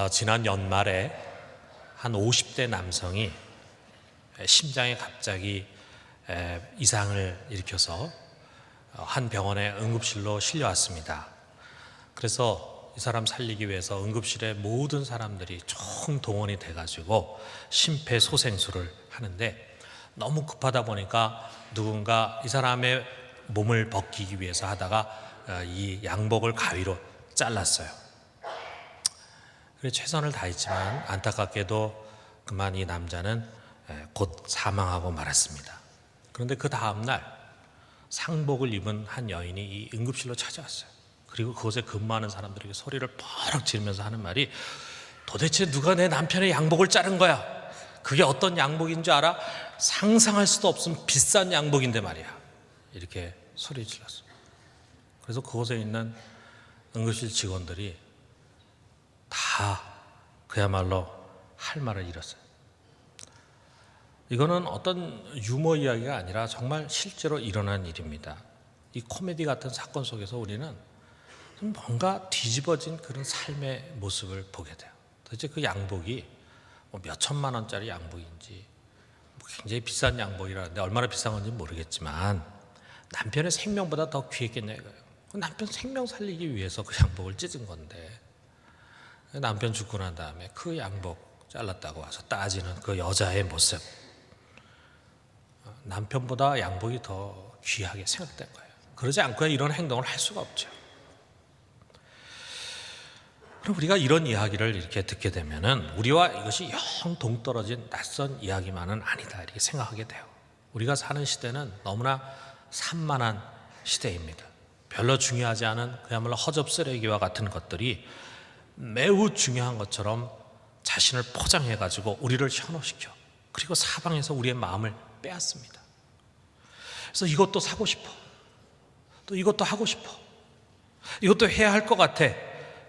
지난 연말에 한 50대 남성이 심장에 갑자기 이상을 일으켜서 한 병원의 응급실로 실려왔습니다. 그래서 이 사람 살리기 위해서 응급실에 모든 사람들이 총동원이 돼가지고 심폐소생술을 하는데, 너무 급하다 보니까 누군가 이 사람의 몸을 벗기기 위해서 하다가 이 양복을 가위로 잘랐어요. 그래서 최선을 다했지만 안타깝게도 그만 이 남자는 곧 사망하고 말았습니다. 그런데 그 다음날 상복을 입은 한 여인이 이 응급실로 찾아왔어요. 그리고 그곳에 근무하는 사람들에게 소리를 펄럭 지르면서 하는 말이, 도대체 누가 내 남편의 양복을 자른 거야? 그게 어떤 양복인 줄 알아? 상상할 수도 없은 비싼 양복인데 말이야. 이렇게 소리 질렀어요. 그래서 그곳에 있는 응급실 직원들이 다 그야말로 할 말을 잃었어요. 이거는 어떤 유머 이야기가 아니라 정말 실제로 일어난 일입니다. 이 코미디 같은 사건 속에서 우리는 뭔가 뒤집어진 그런 삶의 모습을 보게 돼요. 도대체 그 양복이 몇 천만 원짜리 양복인지, 굉장히 비싼 양복이라는데 얼마나 비싼 건지 모르겠지만 남편의 생명보다 더 귀했겠냐 이거예요. 남편 생명 살리기 위해서 그 양복을 찢은 건데, 남편 죽고 난 다음에 그 양복 잘랐다고 와서 따지는 그 여자의 모습, 남편보다 양복이 더 귀하게 생각된 거예요. 그러지 않고야 이런 행동을 할 수가 없죠. 그럼 우리가 이런 이야기를 이렇게 듣게 되면은 우리와 이것이 영 동떨어진 낯선 이야기만은 아니다 이렇게 생각하게 돼요. 우리가 사는 시대는 너무나 산만한 시대입니다. 별로 중요하지 않은 그야말로 허접 쓰레기와 같은 것들이 매우 중요한 것처럼 자신을 포장해가지고 우리를 현혹시켜, 그리고 사방에서 우리의 마음을 빼앗습니다. 그래서 이것도 사고 싶어, 또 이것도 하고 싶어, 이것도 해야 할 것 같아,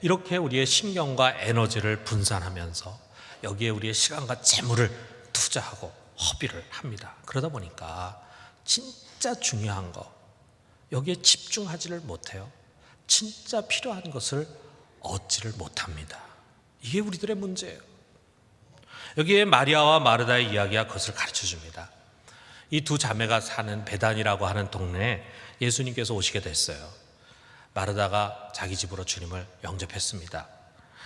이렇게 우리의 신경과 에너지를 분산하면서 여기에 우리의 시간과 재물을 투자하고 허비를 합니다. 그러다 보니까 진짜 중요한 거, 여기에 집중하지를 못해요. 진짜 필요한 것을 얻지를 못합니다. 이게 우리들의 문제예요. 여기에 마리아와 마르다의 이야기가 그것을 가르쳐 줍니다. 이 두 자매가 사는 베단이라고 하는 동네에 예수님께서 오시게 됐어요. 마르다가 자기 집으로 주님을 영접했습니다.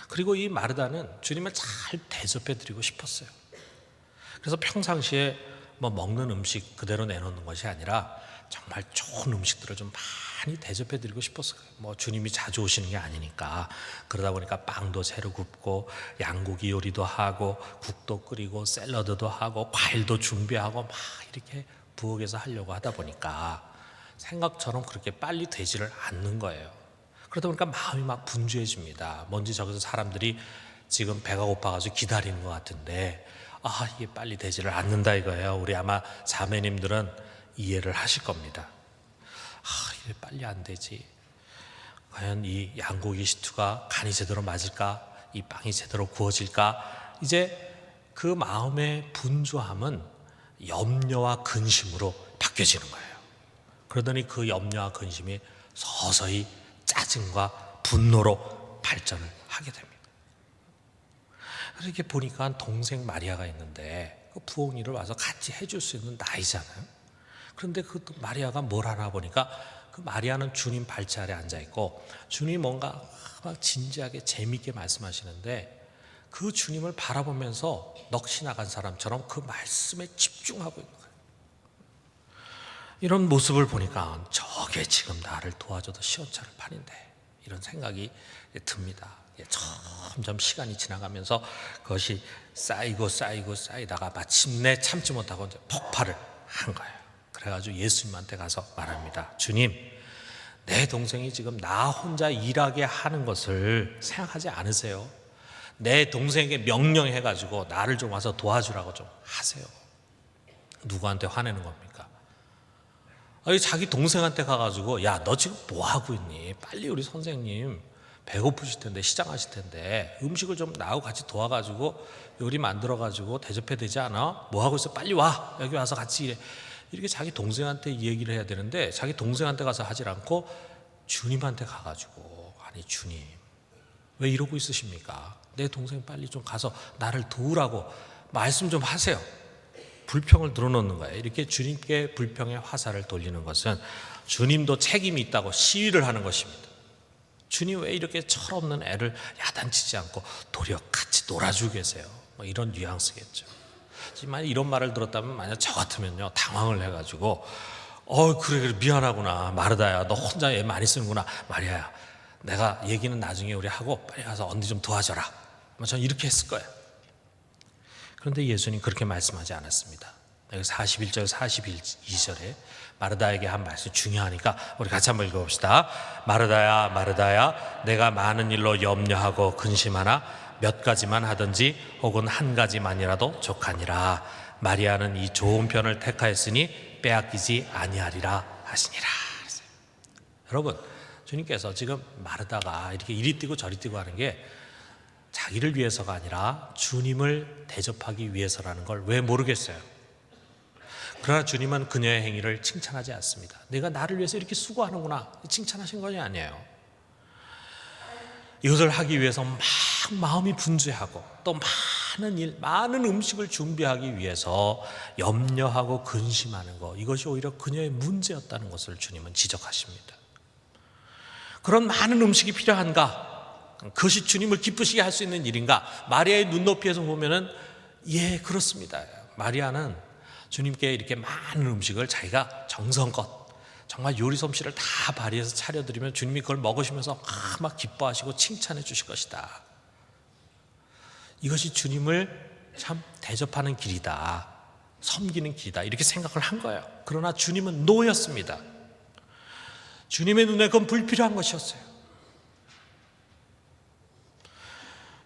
그리고 이 마르다는 주님을 잘 대접해 드리고 싶었어요. 그래서 평상시에 먹는 음식 그대로 내놓는 것이 아니라 정말 좋은 음식들을 좀 많이 대접해 드리고 싶었어요. 주님이 자주 오시는 게 아니니까. 그러다 보니까 빵도 새로 굽고 양고기 요리도 하고 국도 끓이고 샐러드도 하고 과일도 준비하고 막 이렇게 부엌에서 하려고 하다 보니까 생각처럼 그렇게 빨리 되지를 않는 거예요. 그러다 보니까 마음이 막 분주해집니다. 뭔지 저기서 사람들이 지금 배가 고파가지고 기다리는 것 같은데 이게 빨리 되지를 않는다 이거예요. 우리 아마 자매님들은 이해를 하실 겁니다. 이게 빨리 안 되지. 과연 이 양고기 시투가 간이 제대로 맞을까? 이 빵이 제대로 구워질까? 이제 그 마음의 분주함은 염려와 근심으로 바뀌어지는 거예요. 그러더니 그 염려와 근심이 서서히 짜증과 분노로 발전을 하게 됩니다. 이렇게 보니까 동생 마리아가 있는데 그 부엌 일을 와서 같이 해줄 수 있는 나이잖아요. 그런데 그 마리아가 뭘 하나 보니까 그 마리아는 주님 발치 아래 앉아있고 주님이 뭔가 막 진지하게 재미있게 말씀하시는데 그 주님을 바라보면서 넋이 나간 사람처럼 그 말씀에 집중하고 있는 거예요. 이런 모습을 보니까 저게 지금 나를 도와줘도 시원찮을 판인데 이런 생각이 듭니다. 점점 시간이 지나가면서 그것이 쌓이다가 마침내 참지 못하고 이제 폭발을 한 거예요. 그래가지고 예수님한테 가서 말합니다. 주님, 내 동생이 지금 나 혼자 일하게 하는 것을 생각하지 않으세요? 내 동생에게 명령해가지고 나를 좀 와서 도와주라고 좀 하세요. 누구한테 화내는 겁니까? 자기 동생한테 가가지고 야, 너 지금 뭐 하고 있니? 빨리 우리 선생님 배고프실 텐데, 시장하실 텐데 음식을 좀 나하고 같이 도와가지고 요리 만들어가지고 대접해야 되지 않아? 뭐 하고 있어? 빨리 와, 여기 와서 같이 일해. 이렇게 자기 동생한테 이 얘기를 해야 되는데 자기 동생한테 가서 하질 않고 주님한테 가가지고, 아니 주님, 왜 이러고 있으십니까? 내 동생 빨리 좀 가서 나를 도우라고 말씀 좀 하세요. 불평을 늘어놓는 거예요. 이렇게 주님께 불평의 화살을 돌리는 것은 주님도 책임이 있다고 시위를 하는 것입니다. 주님 왜 이렇게 철없는 애를 야단치지 않고 도리어 같이 놀아주고 계세요? 뭐 이런 뉘앙스겠죠. 하지만 이런 말을 들었다면 만약 저 같으면요 당황을 해가지고 그래 미안하구나 마르다야 너 혼자 애 많이 쓰는구나 마리아야 내가 얘기는 나중에 우리 하고 빨리 가서 언니 좀 도와줘라. 저는 이렇게 했을 거예요. 그런데 예수님 그렇게 말씀하지 않았습니다. 41절 42절에 마르다에게 한 말씀 중요하니까 우리 같이 한번 읽어봅시다. 마르다야 마르다야 내가 많은 일로 염려하고 근심하나 몇 가지만 하든지 혹은 한 가지만이라도 족하니라. 마리아는 이 좋은 편을 택하였으니 빼앗기지 아니하리라 하시니라. 여러분 주님께서 지금 마르다가 이렇게 이리 뛰고 저리 뛰고 하는 게 자기를 위해서가 아니라 주님을 대접하기 위해서라는 걸 왜 모르겠어요. 그러나 주님은 그녀의 행위를 칭찬하지 않습니다. 내가 나를 위해서 이렇게 수고하는구나 칭찬하신 것이 아니에요. 이것을 하기 위해서 막 마음이 분주해하고 또 많은 일, 많은 음식을 준비하기 위해서 염려하고 근심하는 것, 이것이 오히려 그녀의 문제였다는 것을 주님은 지적하십니다. 그런 많은 음식이 필요한가? 그것이 주님을 기쁘시게 할 수 있는 일인가? 마리아의 눈높이에서 보면은 예 그렇습니다. 마리아는 주님께 이렇게 많은 음식을 자기가 정성껏 정말 요리 솜씨를 다 발휘해서 차려드리면 주님이 그걸 먹으시면서 막 기뻐하시고 칭찬해 주실 것이다. 이것이 주님을 참 대접하는 길이다, 섬기는 길이다 이렇게 생각을 한 거예요. 그러나 주님은 노였습니다. 주님의 눈에 그건 불필요한 것이었어요.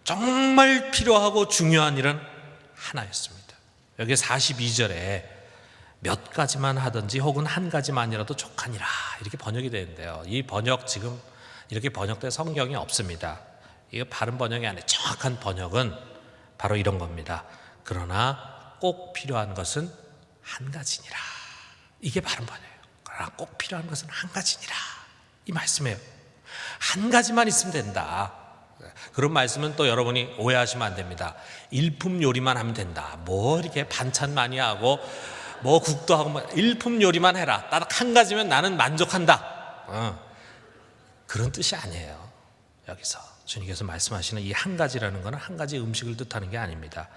정말 필요하고 중요한 일은 하나였습니다. 여기 42절에 몇 가지만 하든지 혹은 한 가지만이라도 족하니라 이렇게 번역이 되는데요. 이 번역 지금 이렇게 번역된 성경이 없습니다. 이거 바른 번역이 아니라 정확한 번역은 바로 이런 겁니다. 그러나 꼭 필요한 것은 한 가지니라. 이게 바른 번역이에요. 그러나 꼭 필요한 것은 한 가지니라 이 말씀이에요. 한 가지만 있으면 된다. 그런 말씀은 또 여러분이 오해하시면 안 됩니다. 일품 요리만 하면 된다. 뭐 이렇게 반찬 많이 하고 뭐 국도 하고 뭐 일품 요리만 해라. 딱 한 가지면 나는 만족한다. 그런 뜻이 아니에요. 여기서 주님께서 말씀하시는 이 한 가지라는 것은 한 가지 음식을 뜻하는 게 아닙니다.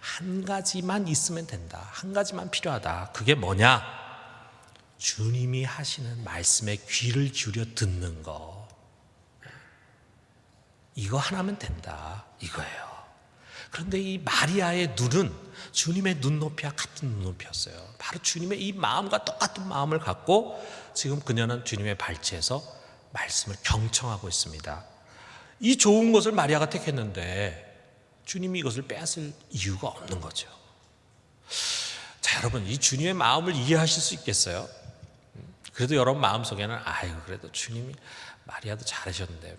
한 가지만 있으면 된다. 한 가지만 필요하다. 그게 뭐냐? 주님이 하시는 말씀에 귀를 기울여 듣는 거. 이거 하나면 된다 이거예요. 그런데 이 마리아의 눈은 주님의 눈높이와 같은 눈높이였어요. 바로 주님의 이 마음과 똑같은 마음을 갖고 지금 그녀는 주님의 발치에서 말씀을 경청하고 있습니다. 이 좋은 것을 마리아가 택했는데 주님이 이것을 빼앗을 이유가 없는 거죠. 자, 여러분 이 주님의 마음을 이해하실 수 있겠어요? 그래도 여러분 마음속에는 아유 그래도 주님이 마리아도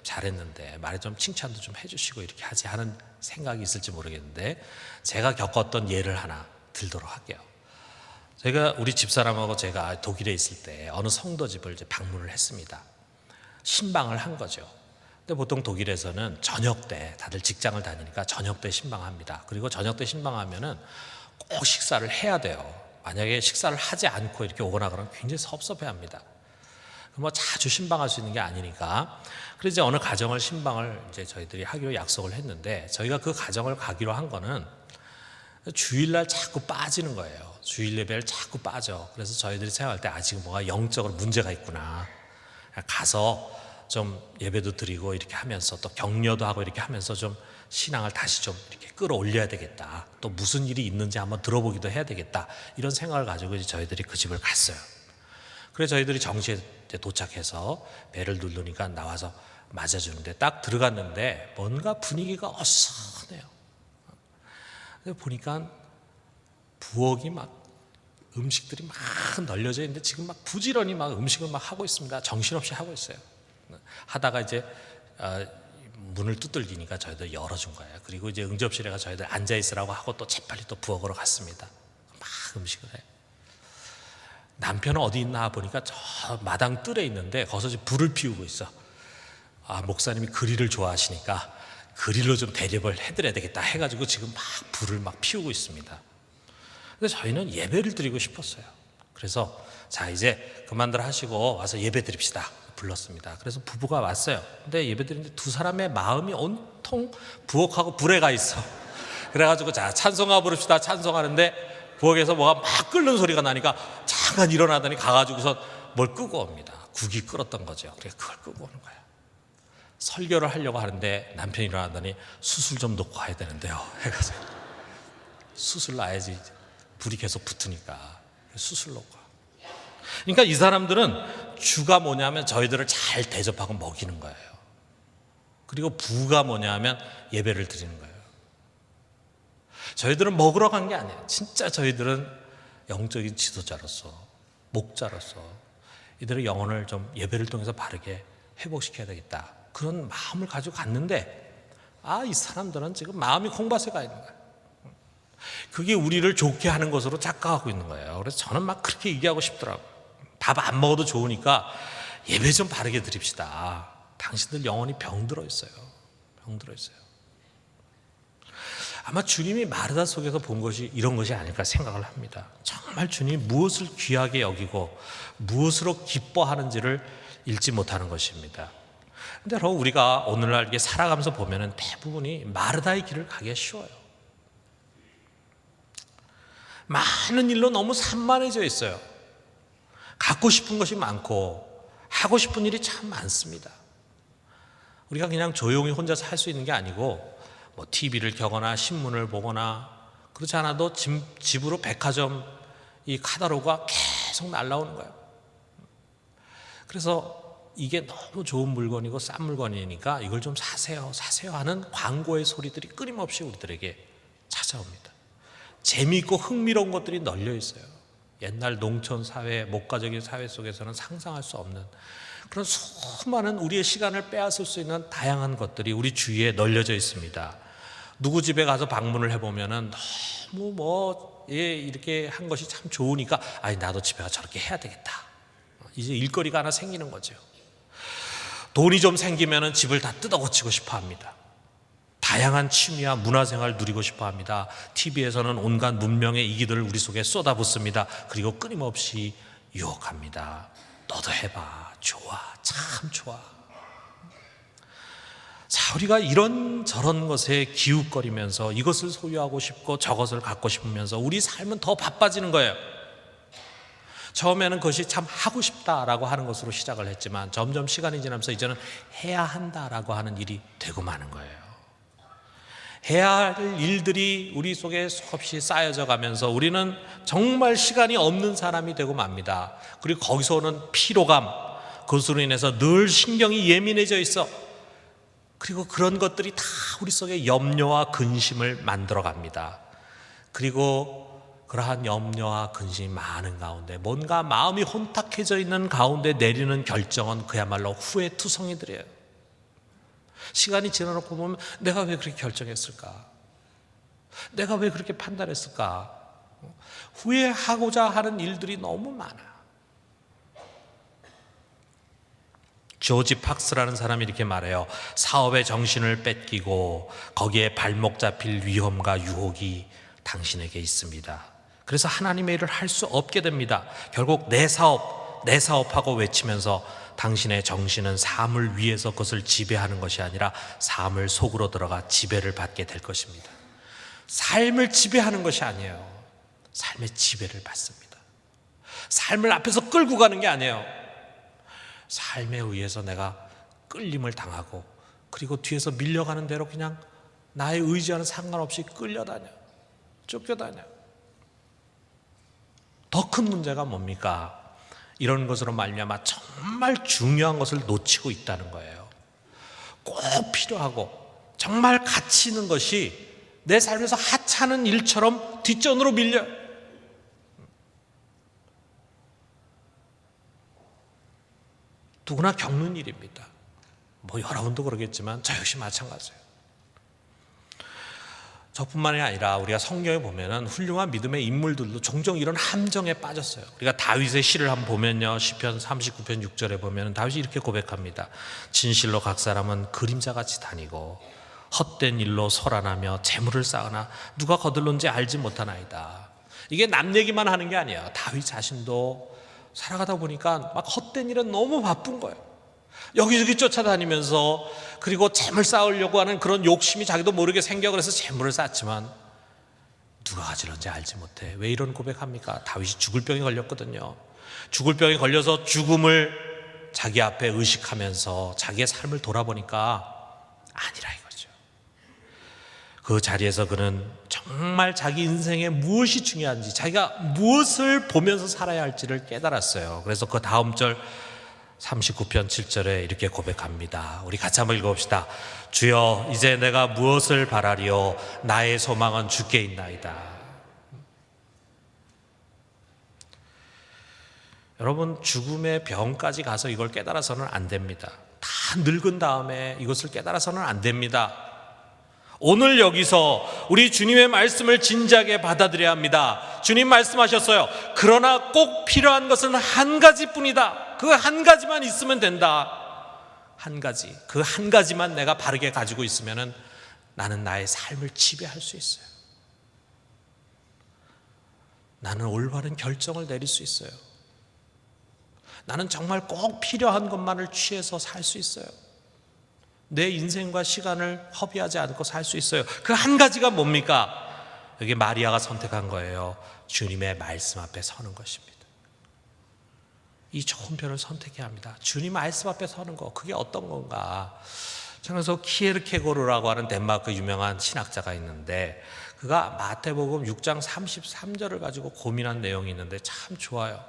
잘했는데 말에 좀 칭찬도 좀 해주시고 이렇게 하지 하는 생각이 있을지 모르겠는데 제가 겪었던 예를 하나 들도록 할게요. 제가 우리 집사람하고 제가 독일에 있을 때 어느 성도 집을 이제 방문을 했습니다. 신방을 한 거죠. 근데 보통 독일에서는 저녁 때 다들 직장을 다니니까 저녁 때 신방합니다. 그리고 저녁 때 신방하면은 꼭 식사를 해야 돼요. 만약에 식사를 하지 않고 이렇게 오거나 그러면 굉장히 섭섭해합니다. 뭐 자주 신방할 수 있는 게 아니니까. 그래서 이제 어느 가정을 신방을 이제 저희들이 하기로 약속을 했는데 저희가 그 가정을 가기로 한 거는 주일날 자꾸 빠지는 거예요. 주일 예배를 자꾸 빠져. 그래서 저희들이 생각할 때 지금 뭐가 영적으로 문제가 있구나. 가서 좀 예배도 드리고 이렇게 하면서 또 격려도 하고 이렇게 하면서 좀 신앙을 다시 좀 이렇게 끌어올려야 되겠다. 또 무슨 일이 있는지 한번 들어보기도 해야 되겠다. 이런 생각을 가지고 이제 저희들이 그 집을 갔어요. 그래서 저희들이 정시에 도착해서 배를 누르니까 나와서 맞아주는데 딱 들어갔는데 뭔가 분위기가 어수선해요. 보니까 부엌이 막 음식들이 막 널려져 있는데 지금 막 부지런히 막 음식을 막 하고 있습니다. 정신없이 하고 있어요. 하다가 이제 문을 두들기니까 저희들 열어준 거예요. 그리고 이제 응접실에 가서 저희들 앉아 있으라고 하고 또 재빨리 또 부엌으로 갔습니다. 막 음식을 해요. 남편은 어디 있나 보니까 저 마당 뜰에 있는데 거기서 불을 피우고 있어. 목사님이 그릴을 좋아하시니까 그릴로 좀 대접을 해드려야 되겠다 해가지고 지금 막 불을 막 피우고 있습니다. 근데 저희는 예배를 드리고 싶었어요. 그래서 자, 이제 그만들 하시고 와서 예배 드립시다 불렀습니다. 그래서 부부가 왔어요. 근데 예배 드리는데 두 사람의 마음이 온통 부엌하고 불에 가 있어. 그래가지고 자, 찬송가 부릅시다 찬송하는데 부엌에서 뭐가 막 끓는 소리가 나니까 잠깐 일어나더니 가가지고서 뭘 끄고 옵니다. 국이 끓었던 거죠. 그래서 그걸 끄고 오는 거예요. 설교를 하려고 하는데 남편이 일어나더니 수술 좀 놓고 가야 되는데요 해가지고 수술 놔야지 불이 계속 붙으니까 수술 놓고. 그러니까 이 사람들은 주가 뭐냐면 저희들을 잘 대접하고 먹이는 거예요. 그리고 부가 뭐냐면 예배를 드리는 거예요. 저희들은 먹으러 간 게 아니에요. 진짜 저희들은 영적인 지도자로서 목자로서 이들의 영혼을 좀 예배를 통해서 바르게 회복시켜야 되겠다, 그런 마음을 가지고 갔는데 이 사람들은 지금 마음이 콩밭에 가 있는 거예요. 그게 우리를 좋게 하는 것으로 착각하고 있는 거예요. 그래서 저는 막 그렇게 얘기하고 싶더라고요. 밥 안 먹어도 좋으니까 예배 좀 바르게 드립시다. 당신들 영혼이 병들어 있어요. 병들어 있어요. 아마 주님이 마르다 속에서 본 것이 이런 것이 아닐까 생각을 합니다. 정말 주님이 무엇을 귀하게 여기고 무엇으로 기뻐하는지를 읽지 못하는 것입니다. 근데 여러분, 우리가 오늘날 이렇게 살아가면서 보면은 대부분이 마르다의 길을 가기가 쉬워요. 많은 일로 너무 산만해져 있어요. 갖고 싶은 것이 많고 하고 싶은 일이 참 많습니다. 우리가 그냥 조용히 혼자서 할 수 있는 게 아니고 뭐 TV를 켜거나 신문을 보거나 그렇지 않아도 집으로 백화점 이 카탈로그가 계속 날라오는 거예요. 그래서 이게 너무 좋은 물건이고 싼 물건이니까 이걸 좀 사세요 하는 광고의 소리들이 끊임없이 우리들에게 찾아옵니다. 재미있고 흥미로운 것들이 널려 있어요. 옛날 농촌 사회, 목가적인 사회 속에서는 상상할 수 없는 그런 수많은 우리의 시간을 빼앗을 수 있는 다양한 것들이 우리 주위에 널려져 있습니다. 누구 집에 가서 방문을 해보면은 너무 이렇게 한 것이 참 좋으니까 나도 집에 가서 저렇게 해야 되겠다. 이제 일거리가 하나 생기는 거죠. 돈이 좀 생기면은 집을 다 뜯어 고치고 싶어 합니다. 다양한 취미와 문화생활을 누리고 싶어 합니다. TV에서는 온갖 문명의 이기들을 우리 속에 쏟아붓습니다. 그리고 끊임없이 유혹합니다. 너도 해봐. 좋아. 참 좋아. 자, 우리가 이런저런 것에 기웃거리면서 이것을 소유하고 싶고 저것을 갖고 싶으면서 우리 삶은 더 바빠지는 거예요. 처음에는 그것이 참 하고 싶다라고 하는 것으로 시작을 했지만 점점 시간이 지나면서 이제는 해야 한다라고 하는 일이 되고 마는 거예요. 해야 할 일들이 우리 속에 수없이 쌓여져 가면서 우리는 정말 시간이 없는 사람이 되고 맙니다. 그리고 거기서 오는 피로감, 그것으로 인해서 늘 신경이 예민해져 있어. 그리고 그런 것들이 다 우리 속에 염려와 근심을 만들어 갑니다. 그리고 그러한 염려와 근심이 많은 가운데 뭔가 마음이 혼탁해져 있는 가운데 내리는 결정은 그야말로 후회투성이들이에요. 시간이 지나놓고 보면 내가 왜 그렇게 결정했을까? 내가 왜 그렇게 판단했을까? 후회하고자 하는 일들이 너무 많아요. 조지 팍스라는 사람이 이렇게 말해요. 사업의 정신을 뺏기고 거기에 발목 잡힐 위험과 유혹이 당신에게 있습니다. 그래서 하나님의 일을 할 수 없게 됩니다. 결국 내 사업하고 외치면서 당신의 정신은 삶을 위해서 그것을 지배하는 것이 아니라 삶을 속으로 들어가 지배를 받게 될 것입니다. 삶을 지배하는 것이 아니에요. 삶의 지배를 받습니다. 삶을 앞에서 끌고 가는 게 아니에요. 삶에 의해서 내가 끌림을 당하고 그리고 뒤에서 밀려가는 대로 그냥 나의 의지와는 상관없이 끌려다녀, 쫓겨다녀. 더 큰 문제가 뭡니까? 이런 것으로 말미암아 정말 중요한 것을 놓치고 있다는 거예요. 꼭 필요하고 정말 가치 있는 것이 내 삶에서 하찮은 일처럼 뒷전으로 밀려요. 누구나 겪는 일입니다. 여러분도 그러겠지만 저 역시 마찬가지예요. 저뿐만이 아니라 우리가 성경에 보면은 훌륭한 믿음의 인물들도 종종 이런 함정에 빠졌어요. 우리가 다윗의 시를 한번 보면요, 시편 39편 6절에 보면은 다윗이 이렇게 고백합니다. 진실로 각 사람은 그림자같이 다니고 헛된 일로 소란하며 재물을 쌓으나 누가 거들는지 알지 못하나이다. 이게 남 얘기만 하는 게 아니에요. 다윗 자신도 살아가다 보니까 막 헛된 일은 너무 바쁜 거예요. 여기저기 쫓아다니면서, 그리고 재물 쌓으려고 하는 그런 욕심이 자기도 모르게 생겨. 그래서 재물을 쌓지만 누가 가지런지 알지 못해. 왜 이런 고백합니까? 다윗이 죽을 병에 걸렸거든요. 죽을 병에 걸려서 죽음을 자기 앞에 의식하면서 자기의 삶을 돌아보니까 아니라 이거죠. 그 자리에서 그는 정말 자기 인생에 무엇이 중요한지, 자기가 무엇을 보면서 살아야 할지를 깨달았어요. 그래서 그 다음 절 39편 7절에 이렇게 고백합니다. 우리 같이 한번 읽어봅시다. 주여, 이제 내가 무엇을 바라리요? 나의 소망은 주께 있나이다. 여러분, 죽음의 병까지 가서 이걸 깨달아서는 안 됩니다. 다 늙은 다음에 이것을 깨달아서는 안 됩니다. 오늘 여기서 우리 주님의 말씀을 진지하게 받아들여야 합니다. 주님 말씀하셨어요. 그러나 꼭 필요한 것은 한 가지뿐이다. 그 한 가지만 있으면 된다. 한 가지. 그 한 가지만 내가 바르게 가지고 있으면 나는 나의 삶을 지배할 수 있어요. 나는 올바른 결정을 내릴 수 있어요. 나는 정말 꼭 필요한 것만을 취해서 살 수 있어요. 내 인생과 시간을 허비하지 않고 살 수 있어요. 그 한 가지가 뭡니까? 여기 마리아가 선택한 거예요. 주님의 말씀 앞에 서는 것입니다. 이 좋은 편을 선택해야 합니다. 주님 말씀 앞에 서는 거, 그게 어떤 건가? 그래서 키에르케고르라고 하는 덴마크 유명한 신학자가 있는데, 그가 마태복음 6장 33절을 가지고 고민한 내용이 있는데 참 좋아요.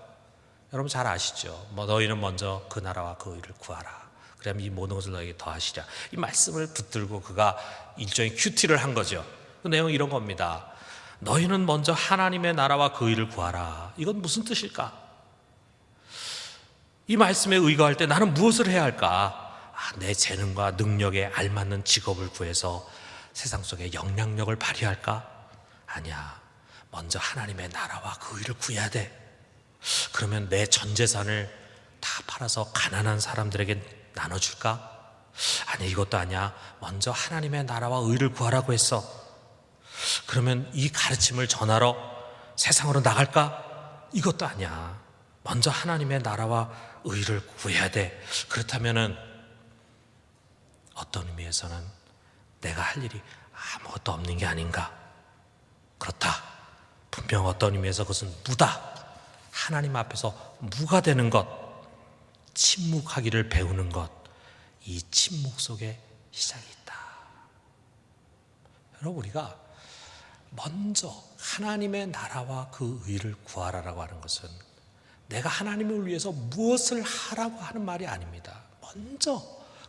여러분 잘 아시죠? 너희는 먼저 그 나라와 그 의를 구하라. 그러면 이 모든 것을 너에게 더하시랴. 이 말씀을 붙들고 그가 일종의 큐티를 한 거죠. 그 내용이 이런 겁니다. 너희는 먼저 하나님의 나라와 그 의를 구하라. 이건 무슨 뜻일까? 이 말씀에 의거할 때 나는 무엇을 해야 할까? 내 재능과 능력에 알맞는 직업을 구해서 세상 속에 영향력을 발휘할까? 아니야. 먼저 하나님의 나라와 그 의를 구해야 돼. 그러면 내 전 재산을 다 팔아서 가난한 사람들에게 나눠줄까? 아니, 이것도 아니야. 먼저 하나님의 나라와 의를 구하라고 했어. 그러면 이 가르침을 전하러 세상으로 나갈까? 이것도 아니야. 먼저 하나님의 나라와 의를 구해야 돼. 그렇다면은 어떤 의미에서는 내가 할 일이 아무것도 없는 게 아닌가? 그렇다. 분명 어떤 의미에서 그것은 무다. 하나님 앞에서 무가 되는 것, 침묵하기를 배우는 것, 이 침묵 속에 시작이 있다. 여러분, 우리가 먼저 하나님의 나라와 그 의를 구하라라고 하는 것은 내가 하나님을 위해서 무엇을 하라고 하는 말이 아닙니다. 먼저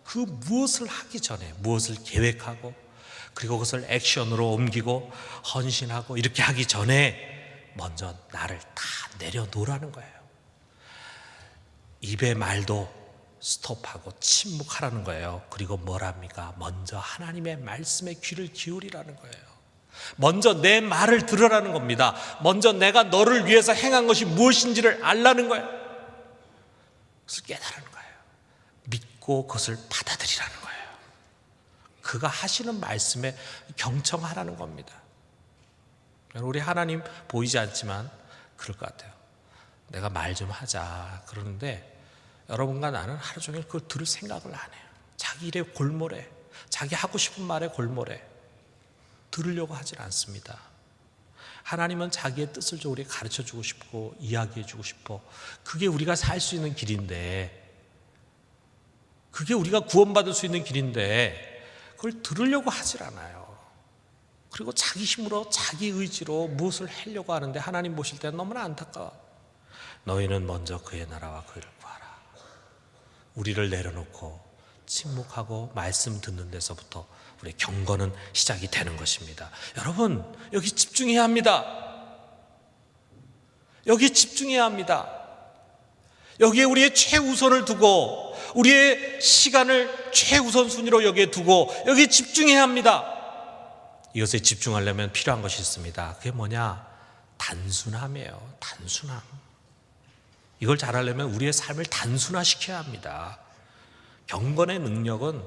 그 무엇을 하기 전에 무엇을 계획하고, 그리고 그것을 액션으로 옮기고 헌신하고 이렇게 하기 전에 먼저 나를 다 내려놓으라는 거예요. 입의 말도 스톱하고 침묵하라는 거예요. 그리고 뭐랍니까? 먼저 하나님의 말씀에 귀를 기울이라는 거예요. 먼저 내 말을 들으라는 겁니다. 먼저 내가 너를 위해서 행한 것이 무엇인지를 알라는 거예요. 그것을 깨달은 거예요. 믿고 그것을 받아들이라는 거예요. 그가 하시는 말씀에 경청하라는 겁니다. 우리 하나님 보이지 않지만 그럴 것 같아요. 내가 말 좀 하자 그러는데 여러분과 나는 하루 종일 그걸 들을 생각을 안 해요. 자기 일에 골몰해, 자기 하고 싶은 말에 골몰해. 들으려고 하질 않습니다. 하나님은 자기의 뜻을 우리에게 가르쳐주고 싶고 이야기해주고 싶어. 그게 우리가 살 수 있는 길인데, 그게 우리가 구원받을 수 있는 길인데 그걸 들으려고 하질 않아요. 그리고 자기 힘으로 자기 의지로 무엇을 하려고 하는데 하나님 보실 때는 너무나 안타까워. 너희는 먼저 그의 나라와 그를 구하라. 우리를 내려놓고 침묵하고 말씀 듣는 데서부터 우리의 경건은 시작이 되는 것입니다. 여러분, 여기 집중해야 합니다. 여기 집중해야 합니다. 여기에 우리의 최우선을 두고, 우리의 시간을 최우선 순위로 여기에 두고 여기 집중해야 합니다. 이것에 집중하려면 필요한 것이 있습니다. 그게 뭐냐? 단순함이에요. 단순함. 이걸 잘하려면 우리의 삶을 단순화시켜야 합니다. 경건의 능력은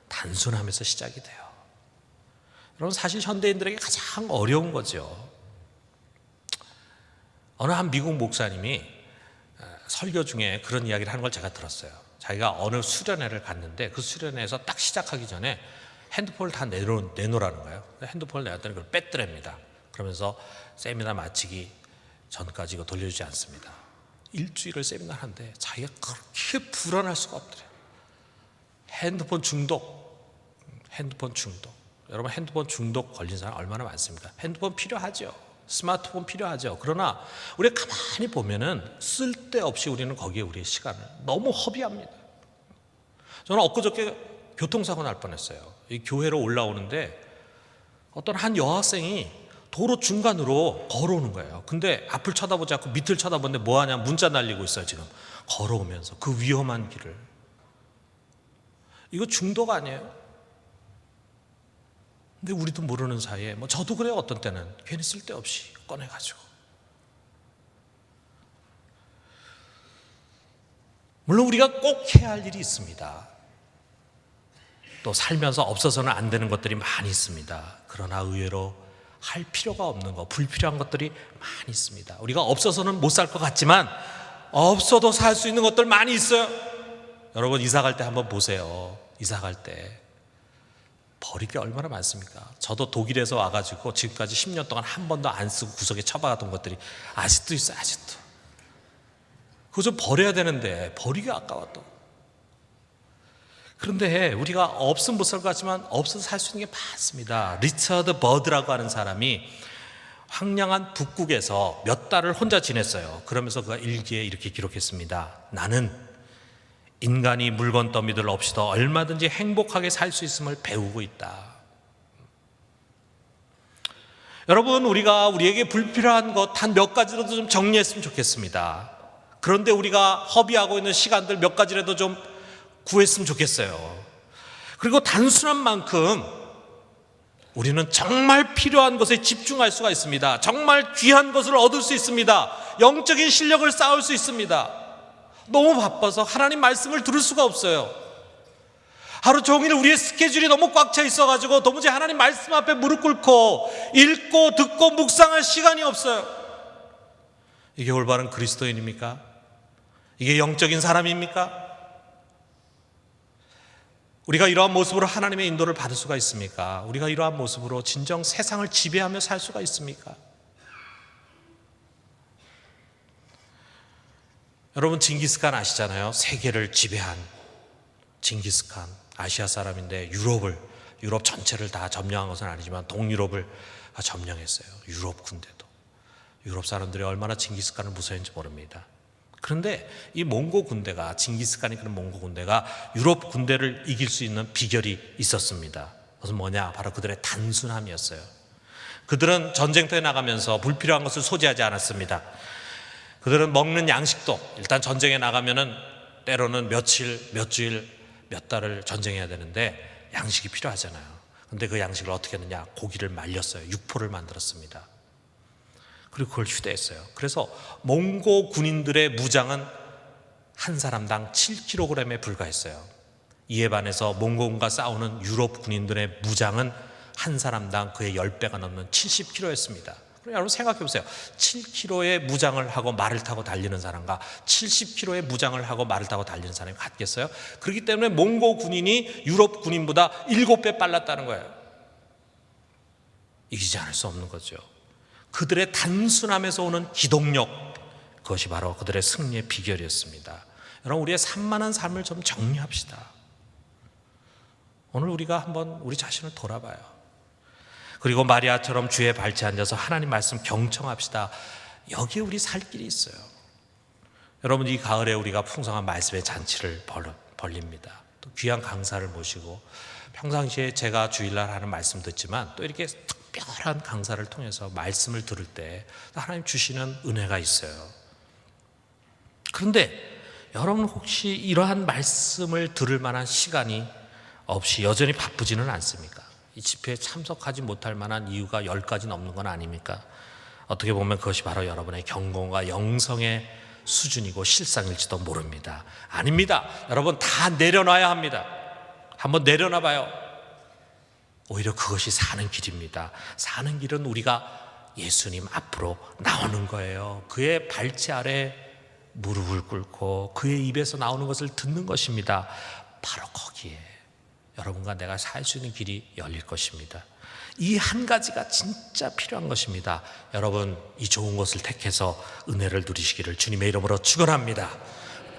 단순함에서 시작이 돼요. 여러분, 사실 현대인들에게 가장 어려운 거죠. 어느 한 미국 목사님이 설교 중에 그런 이야기를 하는 걸 제가 들었어요. 자기가 어느 수련회를 갔는데 그 수련회에서 딱 시작하기 전에 핸드폰을 다 내놓으라는 거예요. 핸드폰을 내놨더니 그걸 뺐더랍니다. 그러면서 세미나 마치기 전까지 이거 돌려주지 않습니다. 일주일을 세미나 하는데 자기가 그렇게 불안할 수가 없더래요. 핸드폰 중독. 여러분, 핸드폰 중독 걸린 사람 얼마나 많습니까? 핸드폰 필요하죠. 스마트폰 필요하죠. 그러나 우리가 가만히 보면은 쓸데없이 우리는 거기에 우리의 시간을 너무 허비합니다. 저는 엊그저께 교통사고 날 뻔했어요. 이 교회로 올라오는데 어떤 한 여학생이 도로 중간으로 걸어오는 거예요. 근데 앞을 쳐다보지 않고 밑을 쳐다보는데 뭐하냐, 문자 날리고 있어요. 지금 걸어오면서 그 위험한 길을. 이거 중독 아니에요? 근데 우리도 모르는 사이에, 뭐 저도 그래요. 어떤 때는 괜히 쓸데없이 꺼내가지고. 물론 우리가 꼭 해야 할 일이 있습니다. 또 살면서 없어서는 안 되는 것들이 많이 있습니다. 그러나 의외로 할 필요가 없는 것, 불필요한 것들이 많이 있습니다. 우리가 없어서는 못 살 것 같지만 없어도 살 수 있는 것들 많이 있어요. 여러분, 이사 갈 때 한번 보세요. 이사 갈 때 버릴 게 얼마나 많습니까? 저도 독일에서 와가지고 지금까지 10년 동안 한 번도 안 쓰고 구석에 처박았던 것들이 아직도 있어요. 아직도. 그거 좀 버려야 되는데 버리기 아까워 또. 그런데 우리가 없으면 못 살 것 같지만 없어서 살 수 있는 게 많습니다. 리처드 버드라고 하는 사람이 황량한 북극에서 몇 달을 혼자 지냈어요. 그러면서 그가 일기에 이렇게 기록했습니다. 나는 인간이 물건 더미들 없이도 얼마든지 행복하게 살 수 있음을 배우고 있다. 여러분, 우리가 우리에게 불필요한 것 한 몇 가지라도 좀 정리했으면 좋겠습니다. 그런데 우리가 허비하고 있는 시간들 몇 가지라도 좀 구했으면 좋겠어요. 그리고 단순한 만큼 우리는 정말 필요한 것에 집중할 수가 있습니다. 정말 귀한 것을 얻을 수 있습니다. 영적인 실력을 쌓을 수 있습니다. 너무 바빠서 하나님 말씀을 들을 수가 없어요. 하루 종일 우리의 스케줄이 너무 꽉 차 있어가지고 도무지 하나님 말씀 앞에 무릎 꿇고 읽고 듣고 묵상할 시간이 없어요. 이게 올바른 그리스도인입니까? 이게 영적인 사람입니까? 우리가 이러한 모습으로 하나님의 인도를 받을 수가 있습니까? 우리가 이러한 모습으로 진정 세상을 지배하며 살 수가 있습니까? 여러분, 징기스칸 아시잖아요. 세계를 지배한 징기스칸, 아시아 사람인데 유럽 전체를 다 점령한 것은 아니지만 동유럽을 점령했어요. 유럽 군대도. 유럽 사람들이 얼마나 징기스칸을 무서워했는지 모릅니다. 그런데 이 몽고 군대가, 징기스칸이 그런 몽고 군대가 유럽 군대를 이길 수 있는 비결이 있었습니다. 그것은 뭐냐? 바로 그들의 단순함이었어요. 그들은 전쟁터에 나가면서 불필요한 것을 소지하지 않았습니다. 그들은 먹는 양식도, 일단 전쟁에 나가면은 때로는 며칠, 몇 주일, 몇 달을 전쟁해야 되는데 양식이 필요하잖아요. 근데 그 양식을 어떻게 했느냐? 고기를 말렸어요. 육포를 만들었습니다. 그리고 그걸 휴대했어요. 그래서 몽고 군인들의 무장은 한 사람당 7kg에 불과했어요. 이에 반해서 몽고군과 싸우는 유럽 군인들의 무장은 한 사람당 그의 10배가 넘는 70kg였습니다. 여러분 생각해 보세요. 7kg의 무장을 하고 말을 타고 달리는 사람과 70kg의 무장을 하고 말을 타고 달리는 사람이 같겠어요? 그렇기 때문에 몽고 군인이 유럽 군인보다 7배 빨랐다는 거예요. 이기지 않을 수 없는 거죠. 그들의 단순함에서 오는 기동력, 그것이 바로 그들의 승리의 비결이었습니다. 여러분, 우리의 산만한 삶을 좀 정리합시다. 오늘 우리가 한번 우리 자신을 돌아봐요. 그리고 마리아처럼 주의 발치에 앉아서 하나님 말씀 경청합시다. 여기에 우리 살 길이 있어요. 여러분, 이 가을에 우리가 풍성한 말씀의 잔치를 벌립니다. 또 귀한 강사를 모시고 평상시에 제가 주일날 하는 말씀 듣지만 또 이렇게 특별한 강사를 통해서 말씀을 들을 때 하나님 주시는 은혜가 있어요. 그런데 여러분, 혹시 이러한 말씀을 들을 만한 시간이 없이 여전히 바쁘지는 않습니까? 이 집회에 참석하지 못할 만한 이유가 10가지 넘는 건 아닙니까? 어떻게 보면 그것이 바로 여러분의 경건과 영성의 수준이고 실상일지도 모릅니다. 아닙니다. 여러분, 다 내려놔야 합니다. 한번 내려놔 봐요. 오히려 그것이 사는 길입니다. 사는 길은 우리가 예수님 앞으로 나오는 거예요. 그의 발치 아래 무릎을 꿇고 그의 입에서 나오는 것을 듣는 것입니다. 바로 거기에 여러분과 내가 살 수 있는 길이 열릴 것입니다. 이 한 가지가 진짜 필요한 것입니다. 여러분, 이 좋은 것을 택해서 은혜를 누리시기를 주님의 이름으로 축원합니다.